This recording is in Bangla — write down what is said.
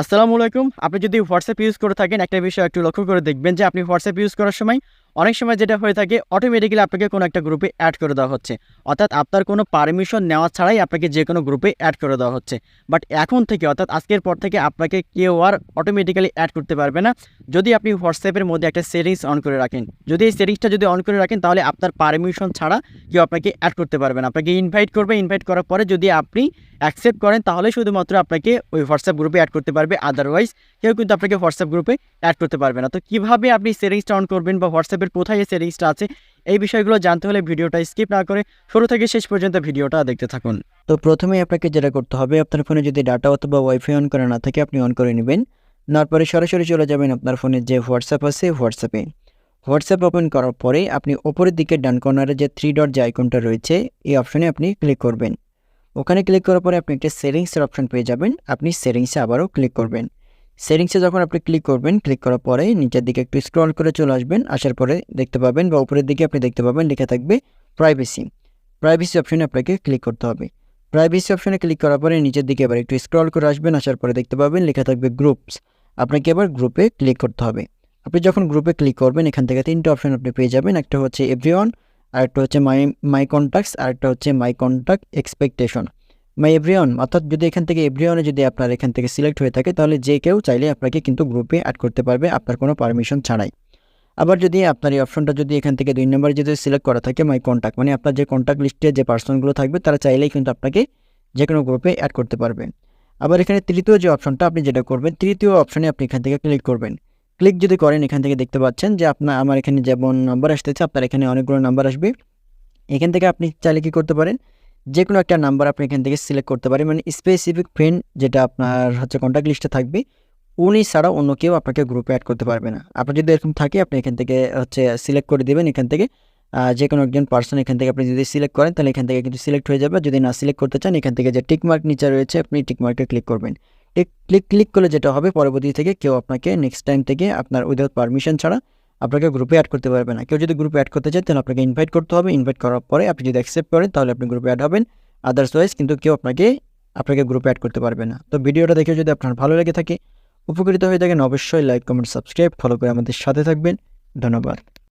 আসসালামু আলাইকুম। আপনি যদি WhatsApp ইউজ করে থাকেন, একটা বিষয় একটু লক্ষ্য করে দেখবেন যে আপনি WhatsApp ইউজ করার সময় অনেক সময় যেটা হয়ে থাকে অটোমেটিক্যালি আপনাকে কোনো একটা গ্রুপে এড করে দেওয়া হচ্ছে। অর্থাৎ আপনার কোনো পারমিশন নেওয়া ছাড়াই আপনাকে যেকোনো গ্রুপে এড করে দেওয়া হচ্ছে। বাট এখন থেকে অর্থাৎ আজকের পর থেকে আপনাকে কেউ আর অটোমেটিক্যালি এড করতে পারবে না। যদি আপনি WhatsApp এর মধ্যে একটা সেটিংস অন করে রাখেন। যদি এই সেটিংসটা যদি অন করে রাখেন তাহলে আপনার পারমিশন ছাড়া কেউ আপনাকে এড করতে পারবে না। আপনাকে ইনভাইট করবে, ইনভাইট করার পরে যদি আপনি অ্যাকসেপ্ট করেন তাহলে শুধুমাত্র আপনাকে ওই WhatsApp গ্রুপে এড করতে পারবে। আদারওয়াইজ কেউ কিন্তু আপনাকে WhatsApp গ্রুপে এড করতে পারবে না। তো কিভাবে আপনি সেটিংসটা অন করবেন বা WhatsApp এর কোথায় এই সেটিংসটা আছে, এই বিষয়গুলো জানতে হলে ভিডিওটা স্কিপ না করে শুরু থেকে শেষ পর্যন্ত ভিডিওটা দেখতে থাকুন। তো প্রথমেই আপনাকে যেটা করতে হবে, আপনার ফোনে যদি ডাটা অথবা ওয়াইফাই অন করা না থাকে আপনি অন করে নেবেন। নেওয়ার পরে সরাসরি চলে যাবেন আপনার ফোনে যে WhatsApp আছে WhatsApp-এ। WhatsApp ওপেন করার পরে আপনি ওপরের দিকে ডান কর্নারে যে 3 ডট যে আইকনটা রয়েছে এই অপশনে আপনি ক্লিক করবেন। ওখানে ক্লিক করার পরে আপনি একটা সেটিংসের অপশন পেয়ে যাবেন। আপনি সেটিংসে আবারও ক্লিক করবেন। সেটিংসে যখন আপনি ক্লিক করবেন, ক্লিক করার পরে নিচের দিকে একটু স্ক্রল করে চলে আসবেন। আসার পরে দেখতে পাবেন বা উপরের দিকে আপনি দেখতে পাবেন লেখা থাকবে প্রাইভেসি। প্রাইভেসি অপশনে আপনাকে ক্লিক করতে হবে। প্রাইভেসি অপশনে ক্লিক করার পরে নিচের দিকে এবার একটু স্ক্রল করে আসবেন। আসার পরে দেখতে পাবেন লেখা থাকবে গ্রুপস। আপনাকে এবার গ্রুপে ক্লিক করতে হবে। আপনি যখন গ্রুপে ক্লিক করবেন এখান থেকে 3টে অপশন আপনি পেয়ে যাবেন। একটা হচ্ছে এভরিওয়ান, আরেকটা হচ্ছে মাই কন্ট্যাক্টস, আরেকটা হচ্ছে মাই কন্ট্যাক্ট এক্সপেকটেশন। মাই এভরিওয়ান অর্থাৎ যদি এখান থেকে এভরিওয়ানে যদি আপনার এখান থেকে সিলেক্ট হয়ে থাকে তাহলে যে কেউ চাইলে আপনাকে কিন্তু গ্রুপে অ্যাড করতে পারবে আপনার কোনো পারমিশন ছাড়াই। আবার যদি আপনার এই অপশনটা যদি এখান থেকে 2 নম্বরে যদি সিলেক্ট করা থাকে মাই কন্ট্যাক্ট, মানে আপনার যে কন্ট্যাক্ট লিস্টে যে পার্সনগুলো থাকবে তারা চাইলেই কিন্তু আপনাকে যে কোনো গ্রুপে অ্যাড করতে পারবেন। আবার এখানে তৃতীয় যে অপশনটা আপনি যেটা করবেন, তৃতীয় অপশনে আপনি এখান থেকে ক্লিক করবেন। ক্লিক যদি করেন এখান থেকে দেখতে পাচ্ছেন যে আমার এখানে যেমন নাম্বার আসতেছে আপনার এখানে অনেকগুলো নাম্বার আসবে। এখান থেকে আপনি চাইলে কি করতে পারেন, যে কোনো একটা নাম্বার আপনি এখান থেকে সিলেক্ট করতে পারেন। মানে স্পেসিফিক ফ্রেন্ড যেটা আপনার হচ্ছে কন্ট্যাক্ট লিস্টে থাকবে উনি ছাড়া অন্য কেউ আপনাকে গ্রুপে অ্যাড করতে পারবে না। আপনার যদি এরকম থাকে আপনি এখান থেকে হচ্ছে সিলেক্ট করে দেবেন। এখান থেকে যে কোনো একজন পার্সন এখান থেকে আপনি যদি সিলেক্ট করেন তাহলে এখান থেকে কিন্তু সিলেক্ট হয়ে যাবে। যদি না সিলেক্ট করতে চান এখান থেকে যে টিক মার্ক নিচে রয়েছে আপনি টিক মার্কে ক্লিক করবেন। ক্লিক করলে যেটা হবে পরবর্তী থেকে কেউ আপনাকে নেক্সট টাইম থেকে আপনার উইদাউট পারমিশন ছাড়া আপনাকে গ্রুপে অ্যাড করতে পারবে না। কেউ যদি গ্রুপে অ্যাড করতে চায় তাহলে আপনাকে ইনভাইট করতে হবে। ইনভাইট করার পরে আপনি যদি অ্যাকসেপ্ট করেন তাহলে আপনি গ্রুপে অ্যাড হবেন। আদারওয়াইজ কিন্তু কেউ আপনাকে গ্রুপে অ্যাড করতে পারবে না। তো ভিডিওটা দেখে যদি আপনার ভালো লেগে থাকে, উপকৃত হয়ে থাকেন, অবশ্যই লাইক, কমেন্ট, সাবস্ক্রাইব, ফলো করে আমাদের সাথে থাকবেন। ধন্যবাদ।